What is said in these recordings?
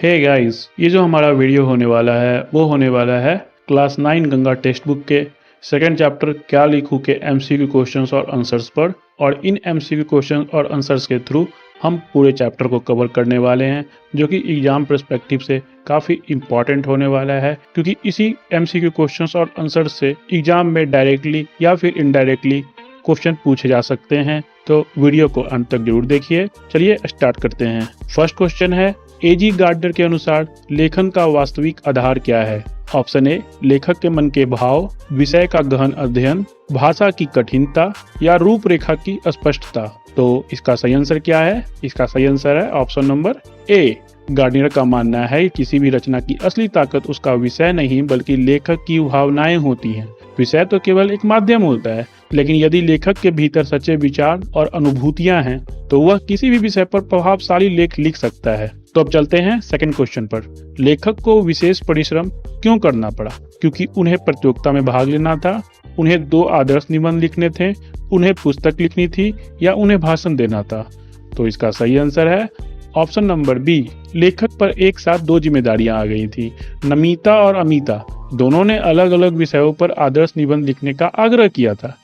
Hey guys, ये जो हमारा वीडियो होने वाला है वो होने वाला है क्लास 9 गंगा टेक्स्ट बुक के सेकंड चैप्टर क्या लिखूं के एमसीक्यू क्वेश्चंस और आंसर्स पर। और इन एमसीक्यू क्वेश्चन और आंसर्स के थ्रू हम पूरे चैप्टर को कवर करने वाले हैं, जो कि एग्जाम पर्सपेक्टिव से काफ़ी इम्पॉर्टेंट होने वाला है, क्योंकि इसी एमसीक्यू क्वेश्चंस और आंसर्स से एग्जाम में डायरेक्टली या फिर इनडायरेक्टली क्वेश्चन पूछे जा सकते हैं। तो वीडियो को अंत तक जरूर देखिए। चलिए स्टार्ट करते हैं। फर्स्ट क्वेश्चन है, एजी गार्डनर के अनुसार लेखन का वास्तविक आधार क्या है? ऑप्शन ए, लेखक के मन के भाव, विषय का गहन अध्ययन, भाषा की कठिनता या रूपरेखा की स्पष्टता। तो इसका सही आंसर क्या है? इसका सही आंसर है ऑप्शन नंबर ए। गार्डनर का मानना है कि किसी भी रचना की असली ताकत उसका विषय नहीं बल्कि लेखक की भावनाएं होती हैं। विषय तो केवल एक माध्यम होता है, लेकिन यदि लेखक के भीतर सच्चे विचार और अनुभूतियां हैं तो वह किसी भी विषय पर प्रभावशाली लेख लिख सकता है। तो अब चलते हैं सेकंड क्वेश्चन पर। लेखक को विशेष परिश्रम क्यों करना पड़ा? क्योंकि उन्हें प्रतियोगिता में भाग लेना था, उन्हें 2 आदर्श निबंध लिखने थे, उन्हें पुस्तक लिखनी थी या उन्हें भाषण देना था। तो इसका सही आंसर है ऑप्शन नंबर बी। लेखक पर एक साथ 2 जिम्मेदारियां आ गई थी। नमिता और अमिता दोनों ने अलग अलग विषयों पर आदर्श निबंध लिखने का आग्रह किया था।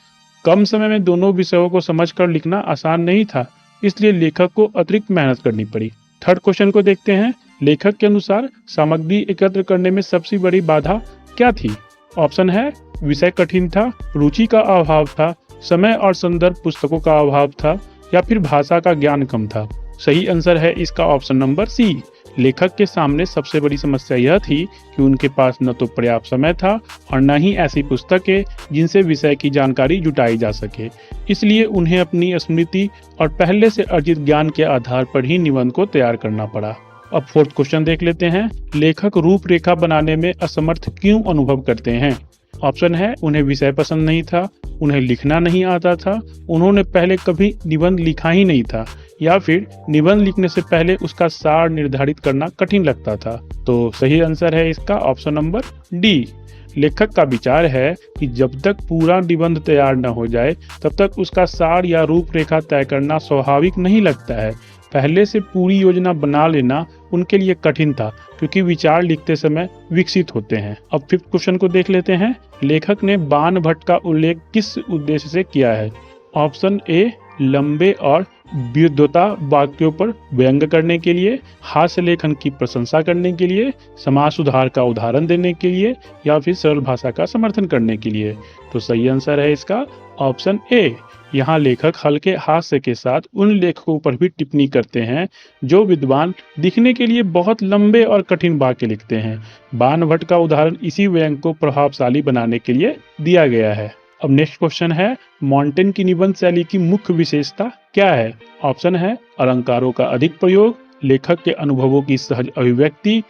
कम समय में दोनों विषयों को समझकर लिखना आसान नहीं था, इसलिए लेखक को अतिरिक्त मेहनत करनी पड़ी। थर्ड क्वेश्चन को देखते हैं। लेखक के अनुसार सामग्री एकत्र करने में सबसे बड़ी बाधा क्या थी? ऑप्शन है, विषय कठिन था, रुचि का अभाव था, समय और संदर्भ पुस्तकों का अभाव था या फिर भाषा का ज्ञान कम था। सही आंसर है इसका ऑप्शन नंबर सी। लेखक के सामने सबसे बड़ी समस्या यह थी कि उनके पास न तो पर्याप्त समय था और न ही ऐसी पुस्तकें जिनसे विषय की जानकारी जुटाई जा सके। इसलिए उन्हें अपनी स्मृति और पहले से अर्जित ज्ञान के आधार पर ही निबंध को तैयार करना पड़ा। अब फोर्थ क्वेश्चन देख लेते हैं। लेखक रूपरेखा बनाने में असमर्थ क्यों अनुभव करते हैं? ऑप्शन है, उन्हें विषय पसंद नहीं था, उन्हें लिखना नहीं आता था, उन्होंने पहले कभी निबंध लिखा ही नहीं था या फिर निबंध लिखने से पहले उसका सार निर्धारित करना कठिन लगता था। तो सही आंसर है इसका ऑप्शन नंबर डी। लेखक का विचार है कि जब तक पूरा निबंध तैयार न हो जाए तब तक उसका सार या रूपरेखा तय करना स्वाभाविक नहीं लगता है। पहले से पूरी योजना बना लेना उनके लिए कठिन था, क्योंकि विचार लिखते समय विकसित होते हैं। अब फिफ्थ क्वेश्चन को देख लेते हैं। लेखक ने बाण भट्ट का उल्लेख किस उद्देश्य से किया है? ऑप्शन ए, लंबे और विद्वता वाक्यों पर व्यंग करने के लिए, हास्य लेखन की प्रशंसा करने के लिए, समाज सुधार का उदाहरण देने के लिए या फिर सरल भाषा का समर्थन करने के लिए। तो सही आंसर है इसका ऑप्शन ए। यहाँ लेखक हल्के हास्य के साथ उन लेखकों पर भी टिप्पणी करते हैं जो विद्वान दिखने के लिए बहुत लंबे और कठिन वाक्य लिखते हैं। बाण भट्ट का उदाहरण इसी व्यंग को प्रभावशाली बनाने के लिए दिया गया है। अब नेक्स्ट क्वेश्चन है, मॉन्टेन की निबंध शैली की मुख्य विशेषता क्या है? ऑप्शन है, अलंकारों का अधिक प्रयोग, लेखक के अनुभवों की सहज अभिव्यक्ति,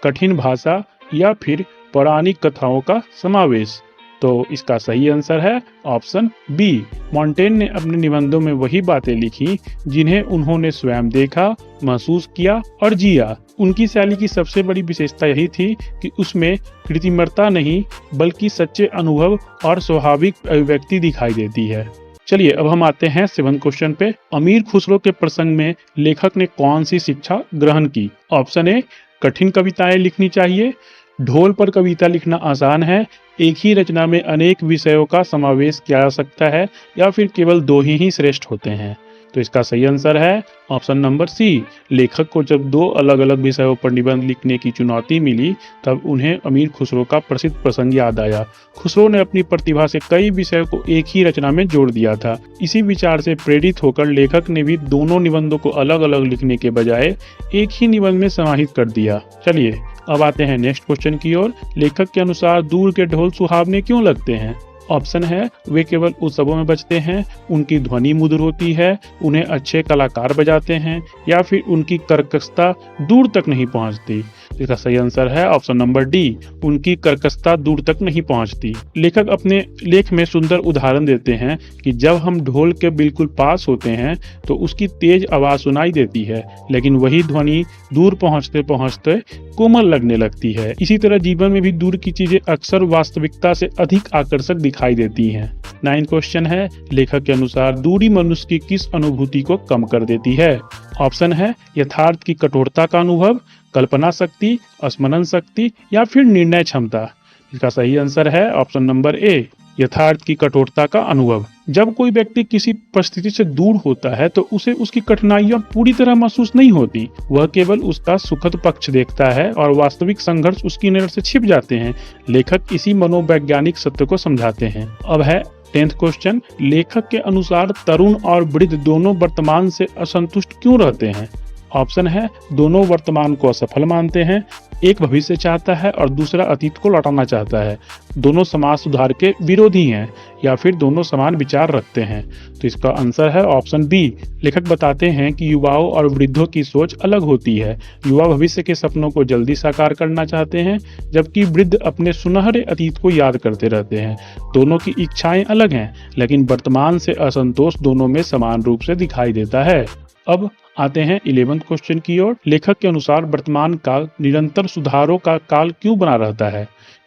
कठिन भाषा या फिर पौराणिक कथाओं का समावेश। तो इसका सही आंसर है ऑप्शन बी। मॉन्टेन ने अपने निबंधों में वही बातें लिखी जिन्हें उन्होंने स्वयं देखा, महसूस किया और जिया। उनकी शैली की सबसे बड़ी विशेषता यही थी कि उसमें कृत्रिमता नहीं बल्कि सच्चे अनुभव और स्वाभाविक अभिव्यक्ति दिखाई देती है। चलिए अब हम आते हैं 7th क्वेश्चन पे। अमीर खुसरो के प्रसंग में लेखक ने कौन सी शिक्षा ग्रहण की? ऑप्शन ए, कठिन कविताएं लिखनी चाहिए, ढोल पर कविता लिखना आसान है, एक ही रचना में अनेक विषयों का समावेश किया जा सकता है या फिर केवल 2 ही श्रेष्ठ होते हैं। तो इसका सही आंसर है ऑप्शन नंबर सी। लेखक को जब 2 अलग अलग विषयों पर निबंध लिखने की चुनौती मिली तब उन्हें अमीर खुसरो का प्रसिद्ध प्रसंग याद आया। खुसरो ने अपनी प्रतिभा से कई विषयों को एक ही रचना में जोड़ दिया था। इसी विचार से प्रेरित होकर लेखक ने भी दोनों निबंधों को अलग अलग लिखने के बजाय एक ही निबंध में समाहित कर दिया। चलिए अब आते हैं नेक्स्ट क्वेश्चन की ओर। लेखक के अनुसार दूर के ढोल सुहावने क्यों लगते हैं? ऑप्शन है, वे केवल उत्सवों में बजते हैं, उनकी ध्वनि मधुर होती है, उन्हें अच्छे कलाकार बजाते हैं या फिर उनकी कर्कशता दूर तक नहीं पहुंचती। इसका सही आंसर है ऑप्शन नंबर डी, उनकी कर्कशता दूर तक नहीं पहुंचती। लेखक अपने लेख में सुंदर उदाहरण देते हैं कि जब हम ढोल के बिल्कुल पास होते हैं तो उसकी तेज आवाज सुनाई देती है, लेकिन वही ध्वनि दूर पहुंचते पहुंचते कोमल लगने लगती है। इसी तरह जीवन में भी दूर की चीजें अक्सर वास्तविकता से अधिक आकर्षक दिखाई देती हैं। 9th क्वेश्चन है, लेखक के अनुसार दूरी मनुष्य की किस अनुभूति को कम कर देती है? ऑप्शन है, यथार्थ की कठोरता का अनुभव, कल्पना शक्ति, स्मरण शक्ति या फिर निर्णय क्षमता। इसका सही आंसर है ऑप्शन नंबर ए, यथार्थ की कठोरता का अनुभव। जब कोई व्यक्ति किसी परिस्थिति से दूर होता है तो उसे उसकी कठिनाइयां पूरी तरह महसूस नहीं होती, वह केवल उसका सुखद पक्ष देखता है और वास्तविक संघर्ष उसकी नजर से छिप जाते हैं। लेखक इसी मनोवैज्ञानिक सत्य को समझाते हैं। अब है 10th क्वेश्चन, लेखक के अनुसार तरुण और वृद्ध दोनों वर्तमान से असंतुष्ट क्यों रहते हैं? ऑप्शन है, दोनों वर्तमान को असफल मानते हैं, एक भविष्य चाहता है और दूसरा अतीत को लौटाना चाहता है, दोनों समाज सुधार के विरोधी हैं, या फिर दोनों समान विचार रखते हैं। तो इसका आंसर है ऑप्शन बी। लेखक बताते हैं कि युवाओं और वृद्धों की सोच अलग होती है। युवा भविष्य के सपनों को जल्दी साकार करना चाहते हैं, जबकि वृद्ध अपने सुनहरे अतीत को याद करते रहते हैं। दोनों की इच्छाएं अलग हैं, लेकिन वर्तमान से असंतोष दोनों में समान रूप से दिखाई देता है। अब आते हैं 11th क्वेश्चन की ओर। लेखक के अनुसार वर्तमान काल निरंतर सुधारों का काल क्यों बना रहता है?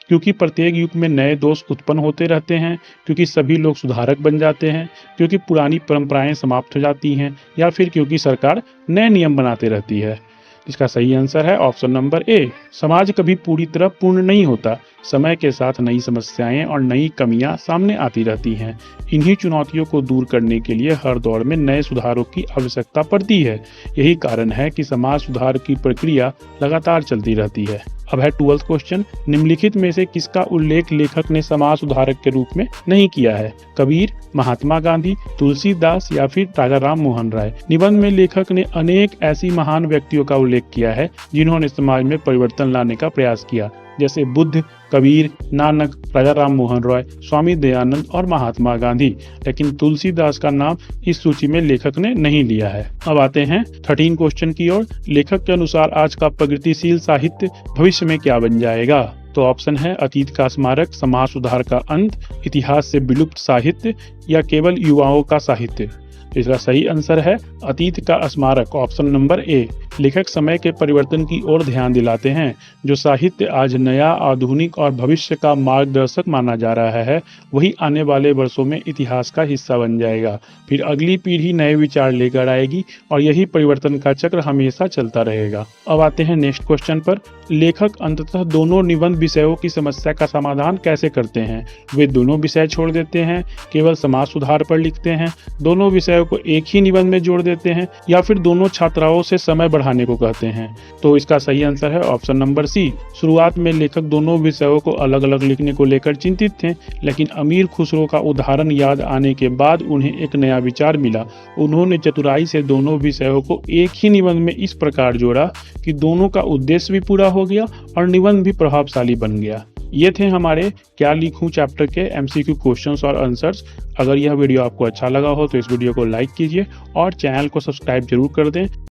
क्योंकि प्रत्येक युग में नए दोष उत्पन्न होते रहते हैं, क्योंकि सभी लोग सुधारक बन जाते हैं, क्योंकि पुरानी परंपराएं समाप्त हो जाती हैं, या फिर क्योंकि सरकार नए नियम बनाते रहती है। इसका सही आंसर है ऑप्शन नंबर ए। समाज कभी पूरी तरह पूर्ण नहीं होता। समय के साथ नई समस्याएं और नई कमियां सामने आती रहती हैं। इन्हीं चुनौतियों को दूर करने के लिए हर दौर में नए सुधारों की आवश्यकता पड़ती है। यही कारण है कि समाज सुधार की प्रक्रिया लगातार चलती रहती है। अब है 12th क्वेश्चन, निम्नलिखित में से किसका उल्लेख लेखक ने समाज सुधारक के रूप में नहीं किया है? कबीर, महात्मा गांधी, तुलसीदास या फिर राजा राम मोहन राय। निबंध में लेखक ने अनेक ऐसी महान व्यक्तियों का उल्लेख किया है जिन्होंने समाज में परिवर्तन लाने का प्रयास किया, जैसे बुद्ध, कबीर, नानक, राजा राम मोहन रॉय, स्वामी दयानंद और महात्मा गांधी। लेकिन तुलसीदास का नाम इस सूची में लेखक ने नहीं लिया है। अब आते हैं 13 क्वेश्चन की ओर। लेखक के अनुसार आज का प्रगतिशील साहित्य भविष्य में क्या बन जाएगा? तो ऑप्शन है, अतीत का स्मारक, समाज सुधार का अंत, इतिहास से विलुप्त साहित्य या केवल युवाओं का साहित्य। इसका सही आंसर है अतीत का स्मारक, ऑप्शन नंबर ए। लेखक समय के परिवर्तन की ओर ध्यान दिलाते हैं। जो साहित्य आज नया, आधुनिक और भविष्य का मार्गदर्शक माना जा रहा है, वही आने वाले वर्षों में इतिहास का हिस्सा बन जाएगा। फिर अगली पीढ़ी नए विचार लेकर आएगी और यही परिवर्तन का चक्र हमेशा चलता रहेगा। अब आते हैं नेक्स्ट क्वेश्चन पर। लेखक अंततः दोनों निबंध विषयों की समस्या का समाधान कैसे करते हैं? वे दोनों विषय छोड़ देते हैं, केवल समाज सुधार पर लिखते हैं, दोनों विषयों को एक ही निबंध में जोड़ देते हैं, या फिर दोनों छात्राओं से समय बढ़ाने को कहते हैं? तो इसका सही आंसर है ऑप्शन नंबर सी। शुरुआत में लेखक दोनों विषयों को अलग अलग लिखने को लेकर चिंतित थे, लेकिन अमीर खुसरो का उदाहरण याद आने के बाद उन्हें एक नया विचार मिला। उन्होंने चतुराई से दोनों विषयों को एक ही निबंध में इस प्रकार जोड़ा कि दोनों का उद्देश्य भी पूरा हो गया और निबंध भी प्रभावशाली बन गया। ये थे हमारे क्या लिखूं चैप्टर के MCQ क्वेश्चंस और आंसर्स। अगर यह वीडियो आपको अच्छा लगा हो तो इस वीडियो को लाइक कीजिए और चैनल को सब्सक्राइब जरूर कर दें।